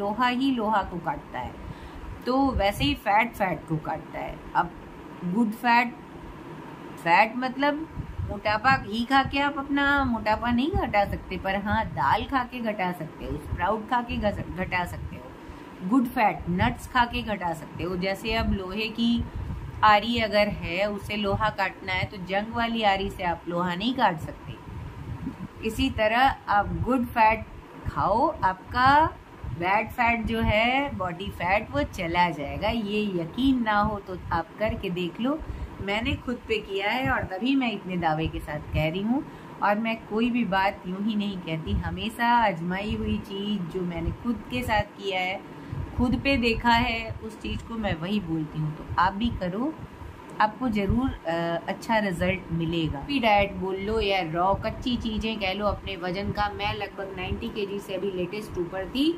लोहा ही लोहा को काटता है, तो वैसे ही फैट फैट को काटता है। अब गुड फैट मतलब मोटापा घी खा के आप अपना मोटापा नहीं घटा सकते, पर हाँ दाल खा के घटा सकते हो, स्प्राउट खा के घटा सकते हो, गुड फैट नट्स खा के घटा सकते हो। जैसे अब लोहे की आरी अगर है, उसे लोहा काटना है, तो जंग वाली आरी से आप लोहा नहीं काट सकते। इसी तरह आप गुड फैट खाओ, आपका बैड फैट जो है बॉडी फैट वो चला जाएगा। ये यकीन ना हो तो आप करके देख लो, मैंने खुद पे किया है और तभी मैं इतने दावे के साथ कह रही हूँ। और मैं कोई भी बात यूं ही नहीं कहती, हमेशा आजमाई हुई चीज़ जो मैंने खुद के साथ किया है, खुद पे देखा है, उस चीज़ को मैं वही बोलती हूँ। तो आप भी करो, आपको ज़रूर अच्छा रिजल्ट मिलेगा। भी डाइट बोल लो या रॉ कच्ची चीज़ें कह लो अपने वजन का, मैं लगभग 90 kg से अभी लेटेस्ट ऊपर थी,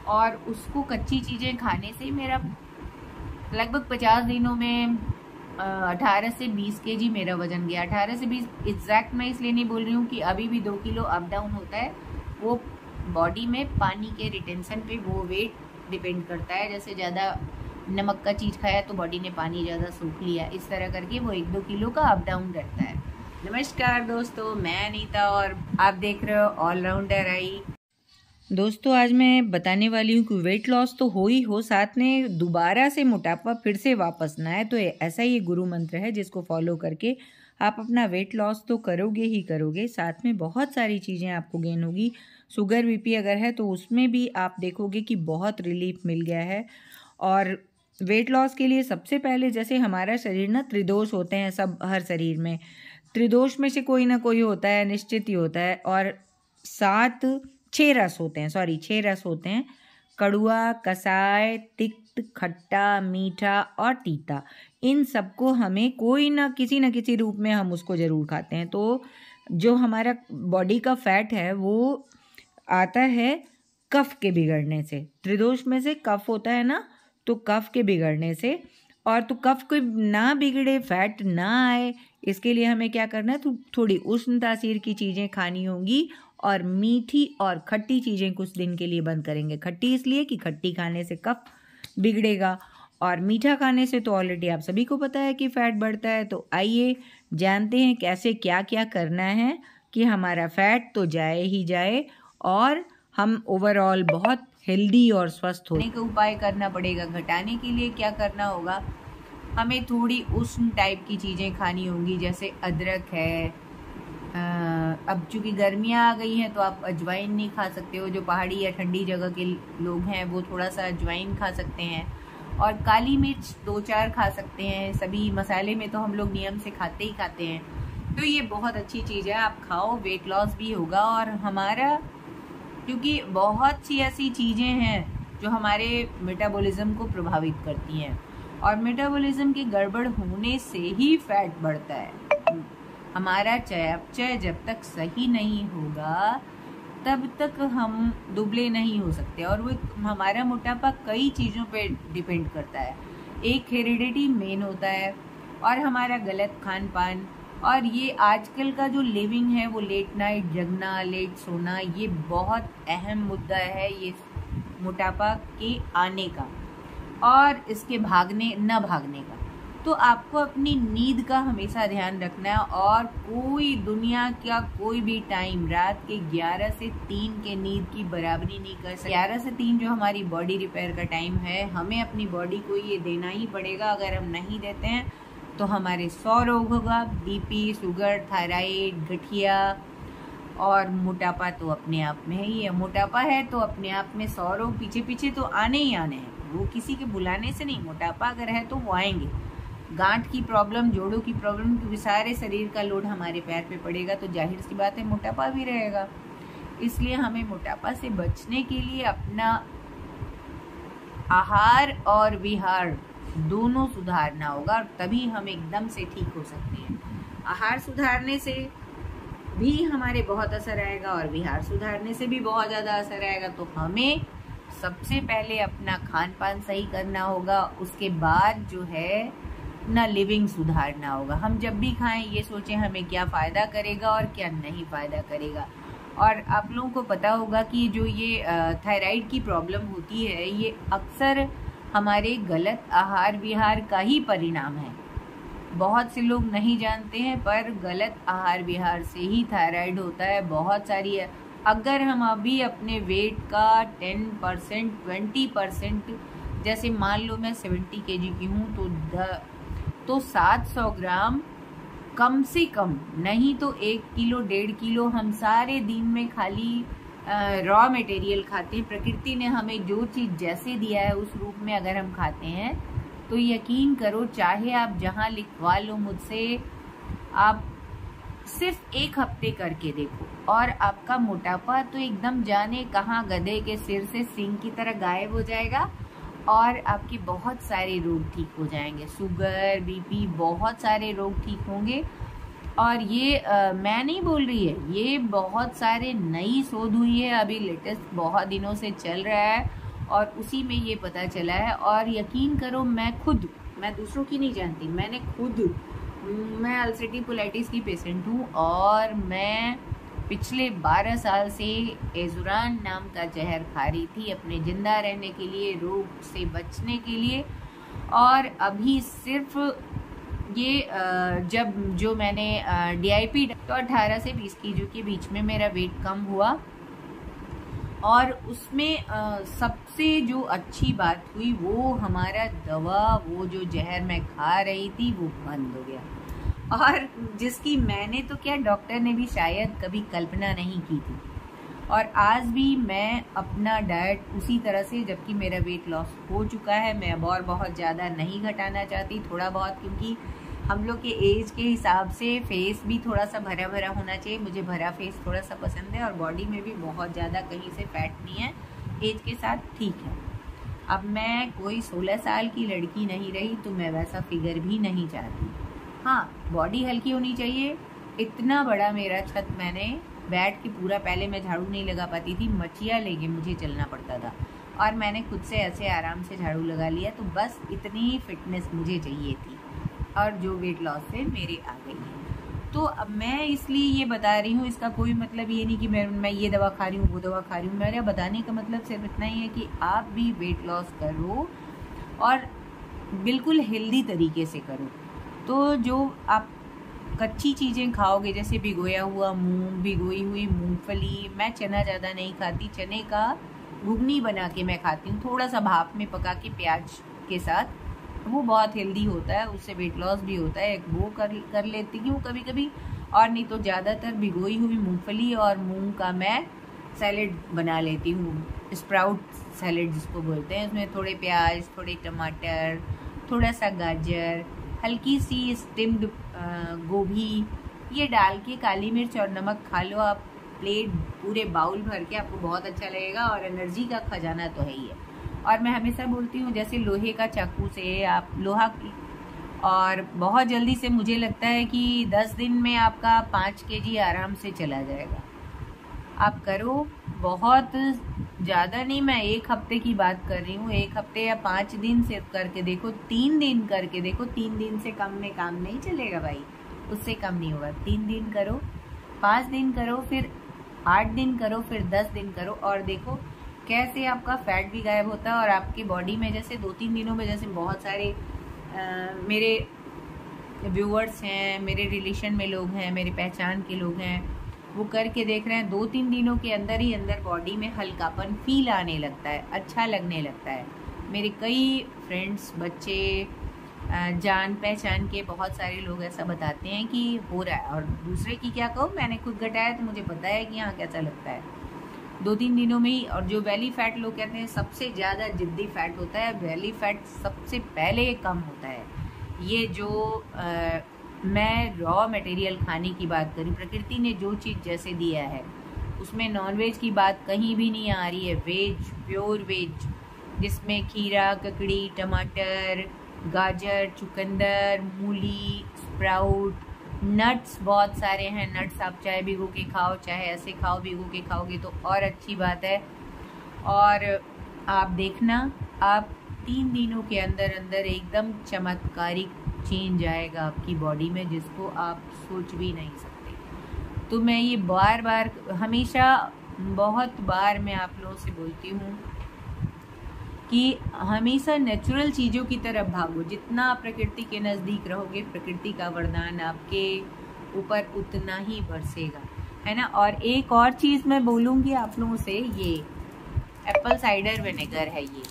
और उसको कच्ची चीज़ें खाने से मेरा लगभग 50 दिनों में 18 से 20 kg मेरा वजन गया। 18 से 20 एग्जैक्ट मैं इसलिए नहीं बोल रही हूँ कि अभी भी 2 किलो अप डाउन होता है, वो बॉडी में पानी के रिटेंशन पे वो वेट डिपेंड करता है। जैसे ज़्यादा नमक का चीज़ खाया तो बॉडी ने पानी ज़्यादा सूख लिया, इस तरह करके वो 1-2 किलो का अप डाउन रहता है। नमस्कार दोस्तों, मैं अनीता और आप देख रहे हो ऑलराउंडर आई। दोस्तों आज मैं बताने वाली हूँ कि वेट लॉस तो हो ही हो, साथ में दोबारा से मोटापा फिर से वापस ना आए। तो ऐसा ही गुरु मंत्र है जिसको फॉलो करके आप अपना वेट लॉस तो करोगे ही करोगे, साथ में बहुत सारी चीज़ें आपको गेन होगी। शुगर बीपी अगर है तो उसमें भी आप देखोगे कि बहुत रिलीफ मिल गया है। और वेट लॉस के लिए सबसे पहले, जैसे हमारा शरीर ना त्रिदोष होते हैं, सब हर शरीर में त्रिदोष में से कोई ना कोई होता है, निश्चित ही होता है। और 6 रस होते हैं, 6 रस होते हैं, कड़ुआ, कसाय, तिक्त, खट्टा, मीठा और तीता। इन सबको हमें कोई ना किसी रूप में हम उसको ज़रूर खाते हैं। तो जो हमारा बॉडी का फैट है वो आता है कफ के बिगड़ने से। त्रिदोष में से कफ होता है ना, तो कफ के बिगड़ने से। और तो कफ को ना बिगड़े, फैट ना आए, इसके लिए हमें क्या करना है, तो थोड़ी उष्ण तासीर की चीज़ें खानी होंगी और मीठी और खट्टी चीज़ें कुछ दिन के लिए बंद करेंगे। खट्टी इसलिए कि खट्टी खाने से कफ बिगड़ेगा, और मीठा खाने से तो ऑलरेडी आप सभी को पता है कि फैट बढ़ता है। तो आइए जानते हैं कैसे क्या क्या करना है कि हमारा फैट तो जाए ही जाए और हम ओवरऑल बहुत हेल्दी और स्वस्थ होने का उपाय करना पड़ेगा। घटाने के लिए क्या करना होगा, हमें थोड़ी उष्ण टाइप की चीज़ें खानी होंगी, जैसे अदरक है। अब चूँकि गर्मियाँ आ गई हैं तो आप अजवाइन नहीं खा सकते हो, जो पहाड़ी या ठंडी जगह के लोग हैं वो थोड़ा सा अजवाइन खा सकते हैं, और काली मिर्च 2-4 खा सकते हैं। सभी मसाले में तो हम लोग नियम से खाते ही खाते हैं, तो ये बहुत अच्छी चीज़ है, आप खाओ, वेट लॉस भी होगा। और हमारा, क्योंकि बहुत सी ऐसी चीज़ें हैं जो हमारे मेटाबॉलिज्म को प्रभावित करती हैं, और मेटाबॉलिज्म के गड़बड़ होने से ही फैट बढ़ता है। हमारा चयापचय जब तक सही नहीं होगा तब तक हम दुबले नहीं हो सकते। और वो हमारा मोटापा कई चीज़ों पे डिपेंड करता है। एक हेरिडिटी मेन होता है, और हमारा गलत खान पान, और ये आजकल का जो लिविंग है वो लेट नाइट जगना, लेट सोना, ये बहुत अहम मुद्दा है ये मोटापा के आने का और इसके भागने न भागने का। तो आपको अपनी नींद का हमेशा ध्यान रखना है, और कोई दुनिया का कोई भी टाइम रात के 11 से 3 के नींद की बराबरी नहीं कर सकता। 11 से 3 जो हमारी बॉडी रिपेयर का टाइम है, हमें अपनी बॉडी को ये देना ही पड़ेगा। अगर हम नहीं देते हैं तो हमारे 100 रोग होगा, बीपी, शुगर, थायराइड, गठिया, और मोटापा तो अपने आप में ही है। मोटापा है तो अपने आप में 100 रोग पीछे पीछे तो आने ही आने हैं, वो किसी के बुलाने से नहीं। मोटापा अगर है तो वो आएंगे। गांठ की प्रॉब्लम, जोड़ों की प्रॉब्लम, क्योंकि सारे शरीर का लोड हमारे पैर पे पड़ेगा, तो जाहिर सी बात है मोटापा भी रहेगा। इसलिए हमें मोटापा से बचने के लिए अपना आहार और विहार दोनों सुधारना होगा, और तभी हम एकदम से ठीक हो सकते हैं। आहार सुधारने से भी हमारे बहुत असर आएगा, और विहार सुधारने से भी बहुत ज़्यादा असर आएगा। तो हमें सबसे पहले अपना खान पान सही करना होगा, उसके बाद जो है ना लिविंग सुधारना होगा। हम जब भी खाएं ये सोचें हमें क्या फ़ायदा करेगा और क्या नहीं फ़ायदा करेगा। और आप लोगों को पता होगा कि जो ये थायराइड की प्रॉब्लम होती है ये अक्सर हमारे गलत आहार विहार का ही परिणाम है। बहुत से लोग नहीं जानते हैं पर गलत आहार विहार से ही थायराइड होता है। बहुत सारी है। अगर हम अभी अपने वेट का 10% 20%, जैसे मान लो मैं 70 kg की हूँ तो 700 ग्राम कम से कम, नहीं तो 1 किलो 1.5 किलो हम सारे दिन में खाली रॉ मटेरियल खाते हैं। प्रकृति ने हमें जो चीज़ जैसे दिया है उस रूप में अगर हम खाते हैं तो यकीन करो, चाहे आप जहाँ लिखवा लो मुझसे, आप सिर्फ 1 हफ्ते करके देखो और आपका मोटापा तो एकदम जाने कहाँ गधे के सिर से सींग की तरह गायब हो जाएगा और आपके बहुत सारे रोग ठीक हो जाएंगे। शुगर, बीपी, बहुत सारे रोग ठीक होंगे। और ये मैं नहीं बोल रही है, ये बहुत सारे नई शोध हुई है, अभी लेटेस्ट बहुत दिनों से चल रहा है और उसी में ये पता चला है। और यकीन करो मैं दूसरों की नहीं जानती, मैं अल्सरेटिव कोलाइटिस की पेशेंट हूँ और मैं पिछले 12 साल से एजुरान नाम का जहर खा रही थी अपने जिंदा रहने के लिए, रोग से बचने के लिए। और अभी सिर्फ ये जो मैंने DIP तो 18 से 20 kg के बीच में मेरा वेट कम हुआ और उसमें सबसे जो अच्छी बात हुई वो हमारा दवा, वो जो जहर मैं खा रही थी वो बंद हो गया। और जिसकी मैंने तो क्या, डॉक्टर ने भी शायद कभी कल्पना नहीं की थी। और आज भी मैं अपना डाइट उसी तरह से, जबकि मेरा वेट लॉस हो चुका है, मैं अब और बहुत ज़्यादा नहीं घटाना चाहती, थोड़ा बहुत, क्योंकि हम लोग के एज के हिसाब से फेस भी थोड़ा सा भरा भरा होना चाहिए। मुझे भरा फेस थोड़ा सा पसंद है और बॉडी में भी बहुत ज़्यादा कहीं से फैट नहीं है, एज के साथ ठीक है। अब मैं कोई 16 साल की लड़की नहीं रही तो मैं वैसा फिगर भी नहीं चाहती। हाँ, बॉडी हल्की होनी चाहिए। इतना बड़ा मेरा छत मैंने बैठ के पूरा, पहले मैं झाड़ू नहीं लगा पाती थी, मचिया लेके मुझे चलना पड़ता था और मैंने खुद से ऐसे आराम से झाड़ू लगा लिया। तो बस इतनी फिटनेस मुझे चाहिए थी और जो वेट लॉस से मेरे आ गई है। तो अब मैं इसलिए ये बता रही हूँ, इसका कोई मतलब ये नहीं कि मैं ये दवा खा रही हूँ वो दवा खा रही हूँ। मेरा बताने का मतलब सिर्फ इतना ही है कि आप भी वेट लॉस करो और बिल्कुल हेल्दी तरीके से करो। तो जो आप कच्ची चीज़ें खाओगे, जैसे भिगोया हुआ मूंग, भिगोई हुई मूंगफली, मैं चना ज़्यादा नहीं खाती, चने का घुगनी बना के मैं खाती हूँ, थोड़ा सा भाप में पका के प्याज के साथ, वो बहुत हेल्दी होता है, उससे वेट लॉस भी होता है। वो कर लेती हूँ कभी कभी। और नहीं तो ज़्यादातर भिगोई हुई मूंगफली और मूंग का मैं सैलेड बना लेती हूँ, स्प्राउट सैलेड जिसको बोलते हैं। उसमें थोड़े प्याज, थोड़े टमाटर, थोड़ा सा गाजर, हल्की सी स्टिम्ड गोभी, ये डाल के काली मिर्च और नमक खा लो आप, प्लेट पूरे बाउल भर के, आपको बहुत अच्छा लगेगा। और एनर्जी का खजाना तो है ही है। और मैं हमेशा बोलती हूँ, जैसे लोहे का चाकू से आप लोहा की, और बहुत जल्दी से मुझे लगता है कि 10 दिन में आपका 5 kg आराम से चला जाएगा। आप करो, बहुत ज़्यादा नहीं, मैं 1 हफ्ते की बात कर रही हूँ। 1 हफ्ते या 5 दिन सिर्फ करके देखो, 3 दिन करके देखो। 3 दिन से कम में काम नहीं चलेगा भाई, उससे कम नहीं होगा। 3 दिन करो, 5 दिन करो, फिर 8 दिन करो, फिर 10 दिन करो और देखो कैसे आपका फैट भी गायब होता है। और आपकी बॉडी में जैसे 2-3 दिनों में, जैसे बहुत सारे मेरे व्यूअर्स हैं, मेरे रिलेशन में लोग हैं, मेरे पहचान के लोग हैं, वो करके देख रहे हैं, 2-3 दिनों के अंदर ही अंदर बॉडी में हल्कापन फील आने लगता है, अच्छा लगने लगता है। मेरे कई फ्रेंड्स, बच्चे, जान पहचान के बहुत सारे लोग ऐसा बताते हैं कि हो रहा है। और दूसरे की क्या कहूँ, मैंने खुद घटाया तो मुझे पता है कि हाँ कैसा लगता है 2-3 दिनों में ही। और जो बेली फैट लोग कहते हैं सबसे ज़्यादा जिद्दी फैट होता है, बेली फैट सबसे पहले कम होता है। ये जो मैं रॉ मटेरियल खाने की बात करूँ, प्रकृति ने जो चीज़ जैसे दिया है उसमें नॉनवेज की बात कहीं भी नहीं आ रही है। वेज, प्योर वेज, जिसमें खीरा, ककड़ी, टमाटर, गाजर, चुकंदर, मूली, स्प्राउट, नट्स बहुत सारे हैं। नट्स आप चाहे भिगो के खाओ, चाहे ऐसे खाओ, भिगो के खाओगे तो और अच्छी बात है। और आप देखना, आप 3 दिनों के अंदर अंदर एकदम चमत्कारिक चेंज आएगा आपकी बॉडी में, जिसको आप सोच भी नहीं सकते। तो मैं ये बार बार हमेशा बहुत बार मैं आप लोगों से बोलती हूँ कि हमेशा नेचुरल चीज़ों की तरफ भागो। जितना आप प्रकृति के नज़दीक रहोगे, प्रकृति का वरदान आपके ऊपर उतना ही बरसेगा, है ना। और एक और चीज़ मैं बोलूँगी आप लोगों से, ये एप्पल साइडर विनेगर है ये,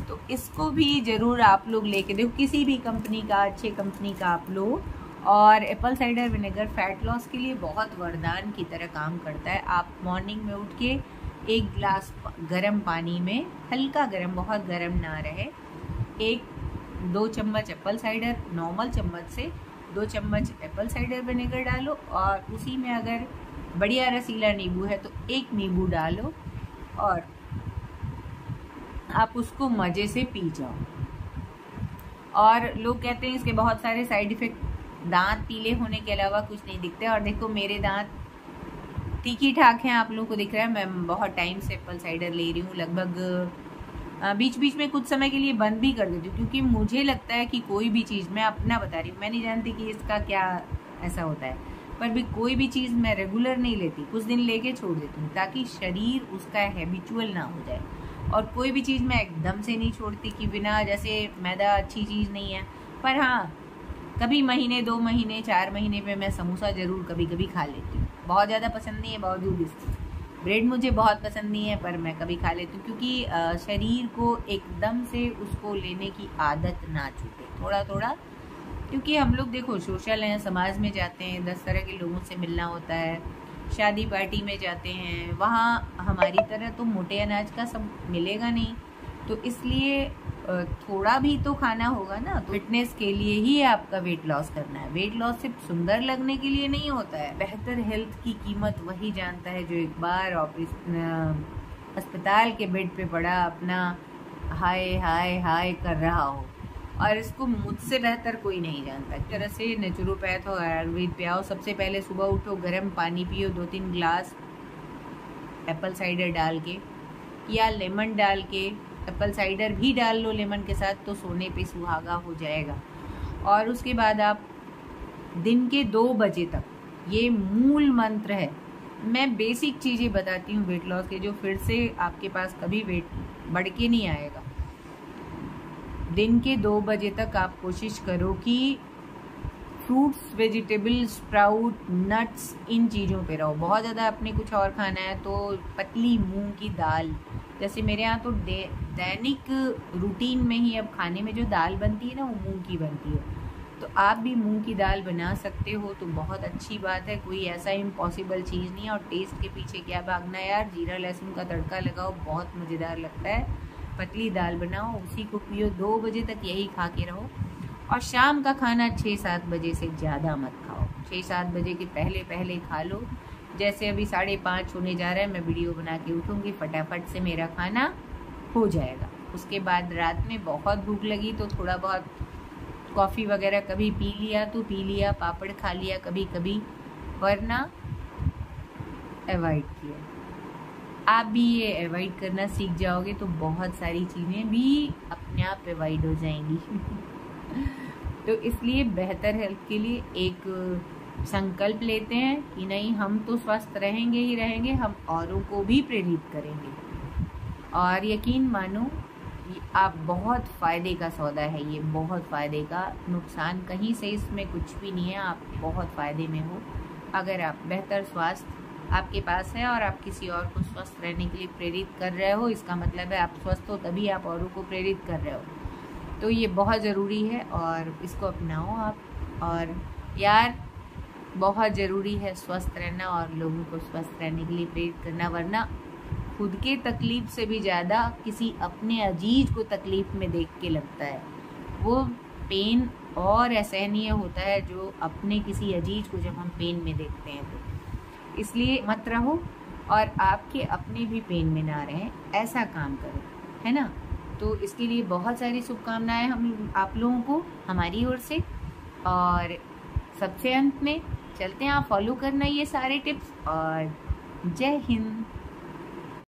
तो इसको भी ज़रूर आप लोग लेके देखो, किसी भी कंपनी का, अच्छे कंपनी का आप लो। और Apple cider vinegar fat loss के लिए बहुत वरदान की तरह काम करता है। आप मॉर्निंग में उठ के 1 गिलास गर्म पानी में, हल्का गर्म, बहुत गर्म ना रहे, 1-2 चम्मच एप्पल साइडर, नॉर्मल चम्मच से 2 चम्मच एप्पल साइडर विनेगर डालो, और उसी में अगर बढ़िया रसीला नींबू है तो 1 नींबू डालो, और आप उसको मज़े से पी जाओ। और लोग कहते हैं इसके बहुत सारे साइड इफ़ेक्ट, दांत पीले होने के अलावा कुछ नहीं दिखते। और देखो मेरे दांत ठीक ही ठाक हैं, आप लोगों को दिख रहा है। मैं बहुत टाइम से एप्पल साइडर ले रही हूँ, लगभग बीच बीच में कुछ समय के लिए बंद भी कर देती हूँ, क्योंकि मुझे लगता है कि कोई भी चीज़, मैं अपना बता रही हूँ, मैं नहीं जानती कि इसका क्या ऐसा होता है, पर भी कोई भी चीज़ मैं रेगुलर नहीं लेती, कुछ दिन लेके छोड़ देती हूँ, ताकि शरीर उसका हैबिचुअल ना हो जाए। और कोई भी चीज़ मैं एकदम से नहीं छोड़ती कि बिना, जैसे मैदा अच्छी चीज़ नहीं है, पर हाँ कभी महीने, 2 महीने, 4 महीने पे मैं समोसा ज़रूर कभी कभी खा लेती हूँ। बहुत ज़्यादा पसंद नहीं है, बावजूद इसके। ब्रेड मुझे बहुत पसंद नहीं है, पर मैं कभी खा लेती हूँ, क्योंकि शरीर को एकदम से उसको लेने की आदत ना छूटे, थोड़ा थोड़ा। क्योंकि हम लोग देखो सोशल हैं, समाज में जाते हैं, 10 तरह के लोगों से मिलना होता है, शादी पार्टी में जाते हैं, वहाँ हमारी तरह तो मोटे अनाज का सब मिलेगा नहीं, तो इसलिए थोड़ा भी तो खाना होगा ना। तो फिटनेस के लिए ही आपका वेट लॉस करना है। वेट लॉस सिर्फ सुंदर लगने के लिए नहीं होता है। बेहतर हेल्थ की कीमत वही जानता है जो एक बार अस्पताल के बेड पे पड़ा अपना हाय हाय हाय कर रहा हो, और इसको मुझसे बेहतर कोई नहीं जानता। एक तरह से नेचुरोपैथ हो, आयुर्वेद पे आओ, सबसे पहले सुबह उठो, गर्म पानी पियो 2-3 गिलास एप्पल साइडर डाल के, या लेमन डाल के, एप्पल साइडर भी डाल लो लेमन के साथ, तो सोने पे सुहागा हो जाएगा। और उसके बाद आप दिन के 2 बजे तक, ये मूल मंत्र है, मैं बेसिक चीज़ें बताती हूँ वेट लॉस के, जो फिर से आपके पास कभी वेट बढ़ के नहीं आएगा। दिन के 2 बजे तक आप कोशिश करो कि फ्रूट्स, वेजिटेबल, स्प्राउट, नट्स, इन चीज़ों पे रहो। बहुत ज़्यादा अपने कुछ और खाना है तो पतली मूंग की दाल, जैसे मेरे यहाँ तो दैनिक रूटीन में ही अब खाने में जो दाल बनती है ना, वो मूंग की बनती है, तो आप भी मूंग की दाल बना सकते हो, तो बहुत अच्छी बात है। कोई ऐसा इम्पॉसिबल चीज़ नहीं है। और टेस्ट के पीछे क्या भागना यार, जीरा लहसुन का तड़का लगाओ, बहुत मज़ेदार लगता है। पतली दाल बनाओ, उसी को पियो, 2 बजे तक यही खा के रहो। और शाम का खाना 6-7 बजे से ज़्यादा मत खाओ, 6-7 बजे के पहले पहले खा लो। जैसे अभी 5:30 होने जा रहा है, मैं वीडियो बना के उठूँगी, फटाफट से मेरा खाना हो जाएगा। उसके बाद रात में बहुत भूख लगी तो थोड़ा बहुत कॉफ़ी वगैरह कभी पी लिया तो पी लिया, पापड़ खा लिया कभी कभी, वरना अवॉइड किया। आप भी ये अवॉइड करना सीख जाओगे तो बहुत सारी चीज़ें भी अपने आप अवॉइड हो जाएंगी। तो इसलिए बेहतर हेल्थ के लिए एक संकल्प लेते हैं कि नहीं, हम तो स्वस्थ रहेंगे ही रहेंगे, हम औरों को भी प्रेरित करेंगे। और यकीन मानो आप बहुत फ़ायदे का सौदा है ये, बहुत फ़ायदे का, नुकसान कहीं से इसमें कुछ भी नहीं है। आप बहुत फ़ायदे में हो अगर आप बेहतर स्वास्थ्य आपके पास है और आप किसी और को स्वस्थ रहने के लिए प्रेरित कर रहे हो। इसका मतलब है आप स्वस्थ हो तभी आप औरों को प्रेरित कर रहे हो, तो ये बहुत ज़रूरी है और इसको अपनाओ आप। और यार बहुत ज़रूरी है स्वस्थ रहना और लोगों को स्वस्थ रहने के लिए प्रेरित करना, वरना खुद के तकलीफ़ से भी ज़्यादा किसी अपने अजीज को तकलीफ़ में देख के लगता है, वो पेन और असहनीय होता है जो अपने किसी अजीज को जब हम पेन में देखते हैं। तो इसलिए मत रहो और आपके अपने भी पेन में ना रहें, ऐसा काम करो, है ना। तो इसके लिए बहुत सारी शुभकामनाएं हम आप लोगों को हमारी ओर से। और सबसे अंत में चलते हैं, आप फॉलो करना ये सारे टिप्स। और जय हिंद।